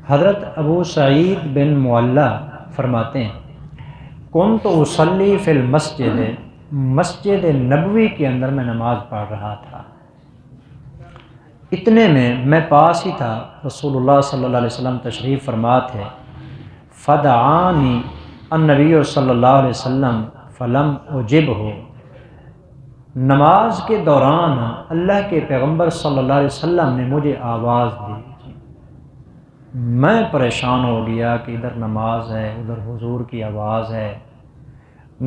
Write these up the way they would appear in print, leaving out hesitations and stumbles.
حضرت ابو سعید بن معلّہ فرماتے ہیں کنت اصلی فی المسجد، مسجد نبوی کے اندر میں نماز پڑھ رہا تھا، اتنے میں پاس ہی تھا، رسول اللہ صلی اللہ علیہ وسلم تشریف فرما تھے، فدعانی النبی صلی اللہ علیہ وسلم فلم اجبہ، نماز کے دوران اللہ کے پیغمبر صلی اللہ علیہ وسلم نے مجھے آواز دی، میں پریشان ہو گیا کہ ادھر نماز ہے ادھر حضور کی آواز ہے،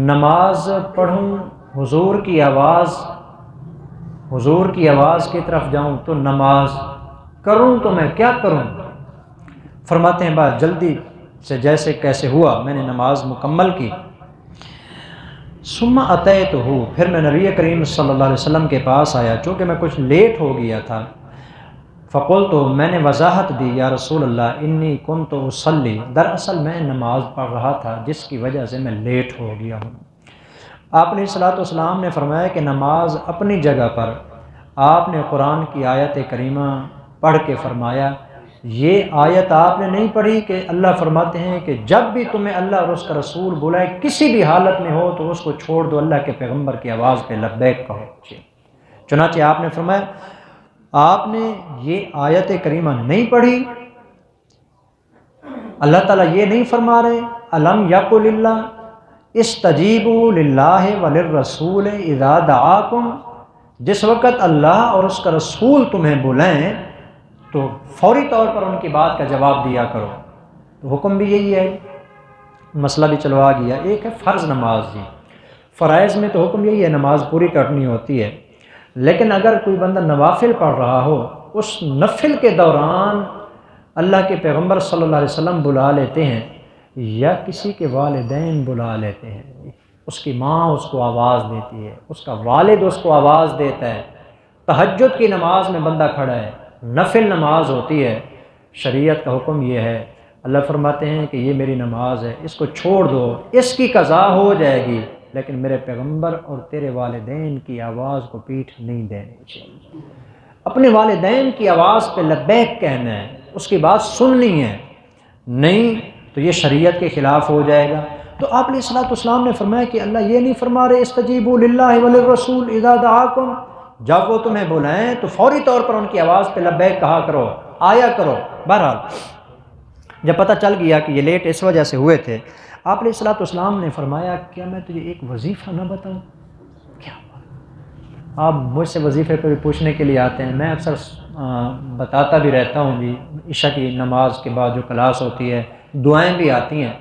نماز پڑھوں حضور کی آواز کی طرف جاؤں تو نماز کروں تو میں کیا کروں؟ فرماتے ہیں بات جلدی سے جیسے کیسے ہوا میں نے نماز مکمل کی، ثم اتیتہ، پھر میں نبی کریم صلی اللہ علیہ وسلم کے پاس آیا چونکہ میں کچھ لیٹ ہو گیا تھا، فقلت، میں نے وضاحت دی، یا رسول اللہ انی کنت اصلی، دراصل میں نماز پڑھ رہا تھا جس کی وجہ سے میں لیٹ ہو گیا ہوں۔ آپ نے صلی اللہ علیہ وسلم نے فرمایا کہ نماز اپنی جگہ پر، آپ نے قرآن کی آیت کریمہ پڑھ کے فرمایا، یہ آیت آپ نے نہیں پڑھی کہ اللہ فرماتے ہیں کہ جب بھی تمہیں اللہ اور اس کا رسول بلائے کسی بھی حالت میں ہو تو اس کو چھوڑ دو، اللہ کے پیغمبر کی آواز پہ لبیک کہو۔ چنانچہ آپ نے فرمایا آپ نے یہ آیت کریمہ نہیں پڑھی، اللہ تعالیٰ یہ نہیں فرما رہے الم یقل اللہ استجیبوا للہ وللرسول اذا دعاکم، جس وقت اللہ اور اس کا رسول تمہیں بلائیں تو فوری طور پر ان کی بات کا جواب دیا کرو۔ تو حکم بھی یہی ہے، مسئلہ بھی چلو آ گیا۔ ایک ہے فرض نماز، جی فرائض میں تو حکم یہی ہے نماز پوری کرنی ہوتی ہے، لیکن اگر کوئی بندہ نوافل پڑھ رہا ہو، اس نفل کے دوران اللہ کے پیغمبر صلی اللہ علیہ وسلم بلا لیتے ہیں یا کسی کے والدین بلا لیتے ہیں، اس کی ماں اس کو آواز دیتی ہے، اس کا والد اس کو آواز دیتا ہے، تہجد کی نماز میں بندہ کھڑا ہے، نفل نماز ہوتی ہے، شریعت کا حکم یہ ہے، اللہ فرماتے ہیں کہ یہ میری نماز ہے، اس کو چھوڑ دو، اس کی قضا ہو جائے گی، لیکن میرے پیغمبر اور تیرے والدین کی آواز کو پیٹھ نہیں دینی چاہیے، اپنے والدین کی آواز پہ لبیک کہنا ہے، اس کی بات سننی ہے، نہیں تو یہ شریعت کے خلاف ہو جائے گا۔ تو آپ علیہ الصلوۃ والسلام نے فرمایا کہ اللہ یہ نہیں فرما رہے استجیبوا للہ وللرسول اذا دعاکم، جب وہ تمہیں بلائیں تو فوری طور پر ان کی آواز پہ لبیک کہا کرو، آیا کرو۔ بہرحال جب پتہ چل گیا کہ یہ لیٹ اس وجہ سے ہوئے تھے، آپ علیہ الصلوۃ والسلام نے فرمایا کیا میں تجھے ایک وظیفہ نہ بتاؤں؟ کیا آپ مجھ سے وظیفے پہ بھی پوچھنے کے لیے آتے ہیں، میں اکثر بتاتا بھی رہتا ہوں جی، عشاء کی نماز کے بعد جو کلاس ہوتی ہے دعائیں بھی آتی ہیں،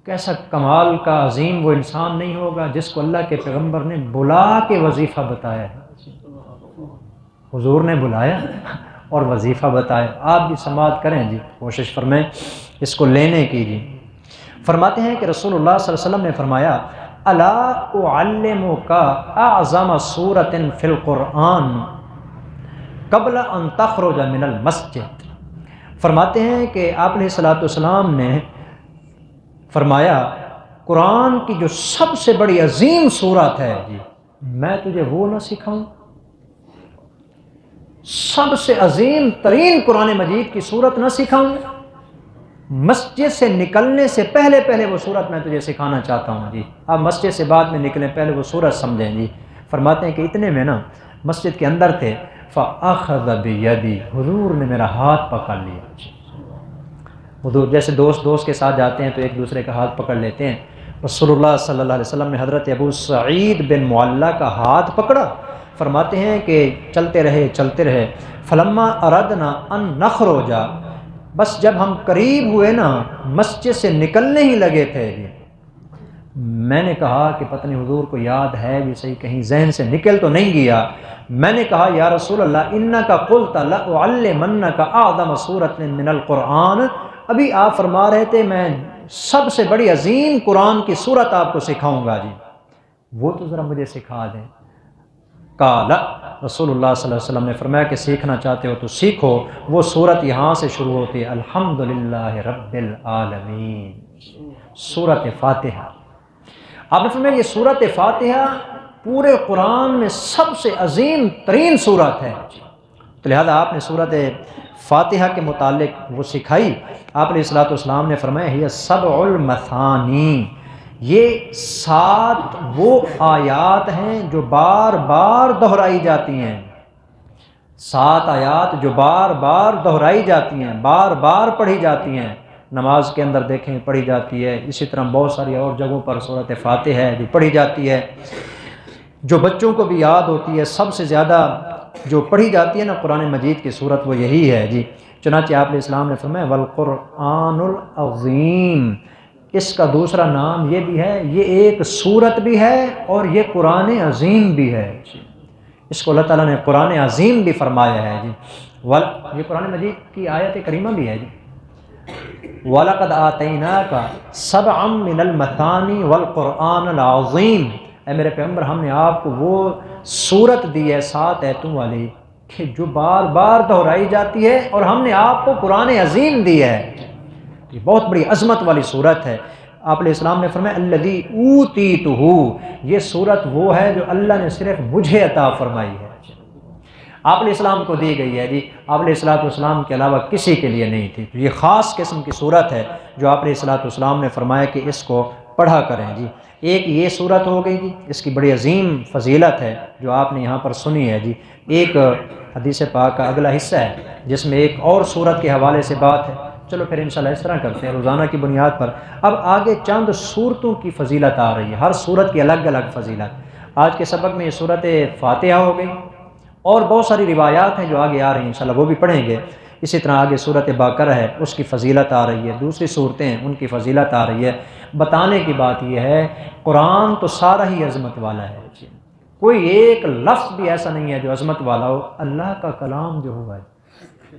کیسا کمال کا عظیم وہ انسان نہیں ہوگا جس کو اللہ کے پیغمبر نے بلا کے وظیفہ بتایا ہے، حضور نے بلایا اور وظیفہ بتایا۔ آپ بھی سماعت کریں جی، کوشش فرمائیں اس کو لینے کی جی۔ فرماتے ہیں کہ رسول اللہ صلی اللہ علیہ وسلم نے فرمایا الا اعلمک اعظم سورۃ فی القرآن قبل ان تخرج من المسجد، فرماتے ہیں کہ آپ علیہ الصلوۃ والسلام نے فرمایا قرآن کی جو سب سے بڑی عظیم سورت ہے جی، میں تجھے وہ نہ سکھاؤں؟ سب سے عظیم ترین قرآن مجید کی سورت نہ سکھاؤں؟ مسجد سے نکلنے سے پہلے وہ سورت میں تجھے سکھانا چاہتا ہوں جی۔ آپ مسجد سے بعد میں نکلیں، پہلے وہ سورت سمجھیں جی۔ فرماتے ہیں کہ اتنے میں نا مسجد کے اندر تھے، فَأَخَذَ بِيَدِي، حضور نے میرا ہاتھ پکڑ لیا جی۔ حضور جیسے دوست کے ساتھ جاتے ہیں تو ایک دوسرے کا ہاتھ پکڑ لیتے ہیں، رسول اللہ صلی اللہ علیہ وسلم نے حضرت ابو سعید بن معلّہ کا ہاتھ پکڑا، فرماتے ہیں کہ چلتے رہے فلما اردنا ان نخرج، بس جب ہم قریب ہوئے نا مسجد سے نکلنے ہی لگے تھے جی، میں نے کہا کہ پتہ نہیں حضور کو یاد ہے بھی صحیح، کہیں ذہن سے نکل تو نہیں گیا، میں نے کہا یا رسول اللہ انک قلت لأعلمنک اعظم سورۃ من القرآن، ابھی آپ فرما رہے تھے میں سب سے بڑی عظیم قرآن کی سورت آپ کو سکھاؤں گا جی، وہ تو ذرا مجھے سکھا دیں۔ قال، رسول اللہ صلی اللہ علیہ وسلم نے فرمایا کہ سیکھنا چاہتے ہو تو سیکھو، وہ سورت یہاں سے شروع ہوتی ہے الحمدللہ رب العالمین، سورت فاتحہ۔ آپ نے فرمایا یہ سورت فاتحہ پورے قرآن میں سب سے عظیم ترین سورت ہے، تو لہذا آپ نے سورت فاتحہ کے متعلق وہ سکھائی، آپ علیہ الصلوۃ والسلام نے فرمایا ہی سبع المثانی، یہ 7 وہ آیات ہیں جو بار بار دہرائی جاتی ہیں، 7 آیات جو بار بار دہرائی جاتی ہیں، بار بار پڑھی جاتی ہیں، نماز کے اندر دیکھیں پڑھی جاتی ہے، اسی طرح بہت ساری اور جگہوں پر سورۃ فاتحہ ہے جو پڑھی جاتی ہے، جو بچوں کو بھی یاد ہوتی ہے۔ سب سے زیادہ جو پڑھی جاتی ہے نا قرآن مجید کی صورت وہ یہی ہے جی۔ چنانچہ آپ علیہ السلام نے فرمایا والقرآن العظیم، اس کا دوسرا نام یہ بھی ہے، یہ ایک صورت بھی ہے اور یہ قرآن عظیم بھی ہے، اس کو اللہ تعالیٰ نے قرآن عظیم بھی فرمایا ہے جی۔ یہ قرآن مجید کی آیت کریمہ بھی ہے جی۔ وَلَقَدْ آتَيْنَاكَ سَبْعًا مِّنَ الْمَثَانِي وَالْقُرْآنَ الْعَظِيمِ، اے میرے پیغمبر ہم نے آپ کو وہ صورت دی ہے 7 آیتوں والی کہ جو بار بار دہرائی جاتی ہے، اور ہم نے آپ کو قرآن عظیم دی ہے، یہ بہت بڑی عظمت والی صورت ہے۔ آپ علیہ السلام نے فرمایا الذی اوتیتہ، یہ صورت وہ ہے جو اللہ نے صرف مجھے عطا فرمائی ہے، آپ علیہ السلام کو دی گئی ہے جی، آپ علیہ السلام کے علاوہ کسی کے لیے نہیں تھی۔ تو یہ خاص قسم کی صورت ہے جو آپ علیہ السلام نے فرمایا کہ اس کو پڑھا کریں جی۔ ایک یہ صورت ہو گئی جی، اس کی بڑی عظیم فضیلت ہے جو آپ نے یہاں پر سنی ہے جی۔ ایک حدیث پاک کا اگلا حصہ ہے جس میں ایک اور صورت کے حوالے سے بات ہے، چلو پھر انشاءاللہ اس طرح کرتے ہیں روزانہ کی بنیاد پر۔ اب آگے چند صورتوں کی فضیلت آ رہی ہے، ہر صورت کی الگ الگ فضیلت۔ آج کے سبق میں یہ صورت فاتحہ ہو گئی، اور بہت ساری روایات ہیں جو آگے آ رہی ہیں، انشاءاللہ وہ بھی پڑھیں گے۔ اسی طرح آگے صورت بقرہ ہے، اس کی فضیلت آ رہی ہے، دوسری صورتیں ہیں ان کی فضیلت آ رہی ہے۔ بتانے کی بات یہ ہے قرآن تو سارا ہی عظمت والا ہے، کوئی ایک لفظ بھی ایسا نہیں ہے جو عظمت والا ہو۔ اللہ کا کلام جو ہوا ہے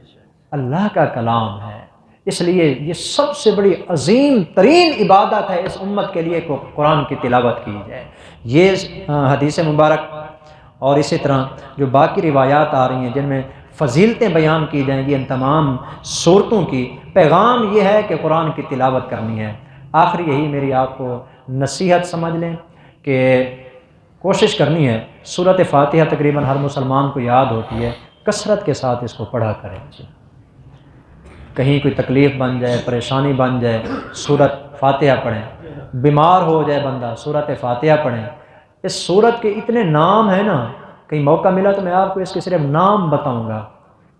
اللہ کا کلام ہے، اس لیے یہ سب سے بڑی عظیم ترین عبادت ہے اس امت کے لیے کہ قرآن کی تلاوت کی جائے۔ یہ حدیث مبارک اور اسی طرح جو باقی روایات آ رہی ہیں جن میں فضیلتیں بیان کی جائیں گی، ان تمام صورتوں کی پیغام یہ ہے کہ قرآن کی تلاوت کرنی ہے۔ آخری یہی میری آپ کو نصیحت سمجھ لیں کہ کوشش کرنی ہے، سورۃ فاتحہ تقریباً ہر مسلمان کو یاد ہوتی ہے، کثرت کے ساتھ اس کو پڑھا کریں جی۔ کہیں کوئی تکلیف بن جائے، پریشانی بن جائے، سورۃ فاتحہ پڑھیں، بیمار ہو جائے بندہ سورۃ فاتحہ پڑھیں۔ اس سورت کے اتنے نام ہیں نا، کہیں موقع ملا تو میں آپ کو اس کے صرف نام بتاؤں گا،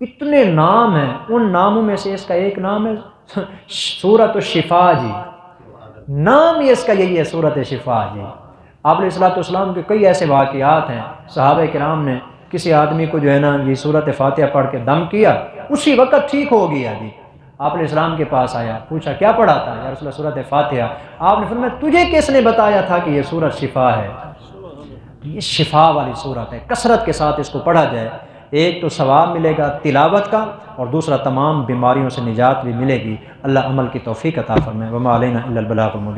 اتنے نام ہیں۔ ان ناموں میں سے اس کا ایک نام ہے سورۃ الشفاء جی، نام ہی اس کا یہی ہے سورۃ شفاء جی۔ آپ علیہ السلام کے کئی ایسے واقعات ہیں، صحابہ کرام نے کسی آدمی کو جو ہے نا یہ سورۃ فاتحہ پڑھ کے دم کیا، اسی وقت ٹھیک ہو گیا جی۔ آپ علیہ السلام کے پاس آیا، پوچھا کیا پڑھا تھا؟ یا رسول اللہ سورۃ فاتحہ۔ آپ نے فرمایا تجھے کس نے بتایا تھا کہ یہ سورۃ شفاء ہے؟ یہ شفا والی صورت ہے، کثرت کے ساتھ اس کو پڑھا جائے، ایک تو ثواب ملے گا تلاوت کا، اور دوسرا تمام بیماریوں سے نجات بھی ملے گی۔ اللہ عمل کی توفیق عطا فرمائے۔ وما علینا الا البلاغ المبین۔